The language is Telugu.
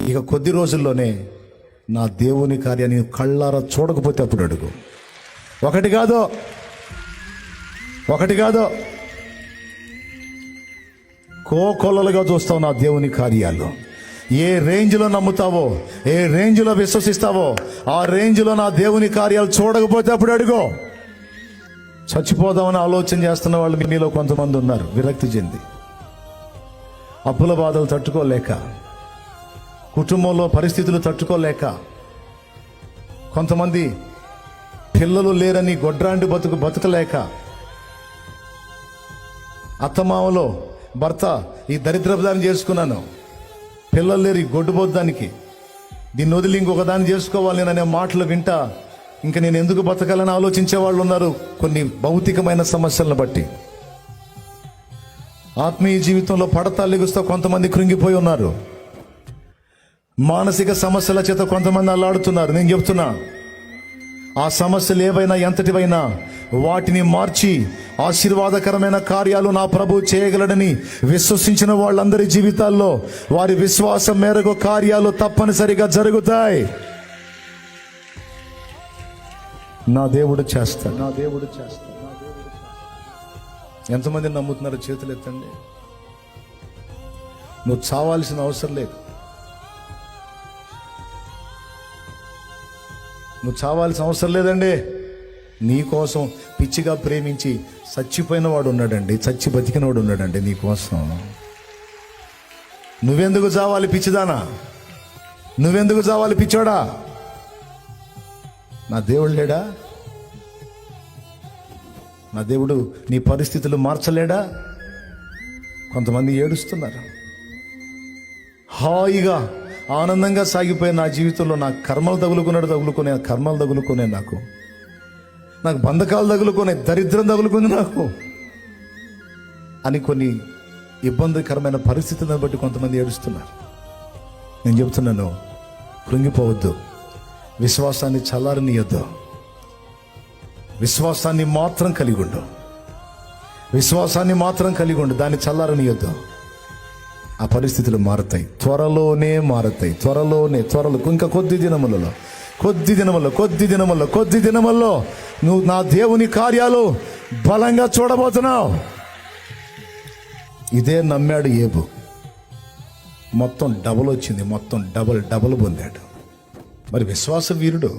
ఇక కొద్ది రోజుల్లోనే నా దేవుని కార్యాన్ని కళ్ళారా చూడకపోతే అప్పుడు అడుగు. ఒకటి కాదో కోకొల్లలుగా చూస్తావు నా దేవుని కార్యాలు. ఏ రేంజ్లో నమ్ముతావో, ఏ రేంజ్లో విశ్వసిస్తావో ఆ రేంజ్లో నా దేవుని కార్యాలు చూడకపోతే అప్పుడు అడుగు. చచ్చిపోదామని ఆలోచన చేస్తున్న వాళ్ళు మీలో కొంతమంది ఉన్నారు, విరక్తి చెంది, అప్పుల బాధలు తట్టుకోలేక, కుటుంబంలో పరిస్థితులు తట్టుకోలేక, కొంతమంది పిల్లలు లేరని గొడ్రాండి బతుకలేక, అత్తమామలో భర్త ఈ దరిద్రదాన్ని చేసుకున్నాను, పిల్లలు లేరు ఈ గొడ్డుబోద్దానికి, దీన్ని వదిలి ఇంకొక దాన్ని చేసుకోవాలి అనే మాటలు వింటా ఇంకా నేను ఎందుకు బతకాలని ఆలోచించే వాళ్ళు ఉన్నారు. కొన్ని భౌతికమైన సమస్యలను బట్టి ఆత్మీయ జీవితంలో పడతా లెగుస్తూ కొంతమంది కృంగిపోయి ఉన్నారు. మానసిక సమస్యల చేత కొంతమంది అల్లాడుతున్నారు. నేను చెప్తున్నా, ఆ సమస్యలు ఏవైనా ఎంతటివైనా వాటిని మార్చి ఆశీర్వాదకరమైన కార్యాలు నా ప్రభు చేయగలడని విశ్వసించిన వాళ్ళందరి జీవితాల్లో వారి విశ్వాసం మేరకు కార్యాలు తప్పనిసరిగా జరుగుతాయి. నా దేవుడు చేస్తాడు. ఎంతమంది నమ్ముతున్నారు? చేతులు ఎత్తండి. నువ్వు చావాల్సిన అవసరం లేదు. నువ్వు చావాల్సిన అవసరం లేదండి. నీ కోసం పిచ్చిగా ప్రేమించి చచ్చిపోయిన వాడు ఉన్నాడండి, చచ్చి బతికినవాడు ఉన్నాడండి నీ కోసం. నువ్వెందుకు చావాలి పిచ్చిదానా? నువ్వెందుకు చావాలి పిచ్చోడా? నా దేవుడు లేడా? నా దేవుడు నీ పరిస్థితులు మార్చలేడా? కొంతమంది ఏడుస్తున్నారు. హాయిగా ఆనందంగా సాగిపోయే నా జీవితంలో నా కర్మలు తగులుకునే నాకు బంధకాలు తగులుకునే, దరిద్రం తగులుకుంది నాకు అని కొన్ని ఇబ్బందికరమైన పరిస్థితులను బట్టి కొంతమంది ఏడుస్తున్నారు. నేను చెబుతున్నాను, కృంగిపోవద్దు. విశ్వాసాన్ని చల్లారనీయొద్దు. విశ్వాసాన్ని మాత్రం కలిగి ఉండు. దాన్ని చల్లారనీయొద్దు. ఆ పరిస్థితులు మారుతాయి, త్వరలోనే ఇంకా కొద్ది దినముల్లో నువ్వు నా దేవుని కార్యాలు బలంగా చూడబోతున్నావు. ఇదే నమ్మాడు ఏబు. మొత్తం డబుల్ వచ్చింది, మొత్తం డబుల్ పొందాడు. మరి విశ్వాస వీరుడు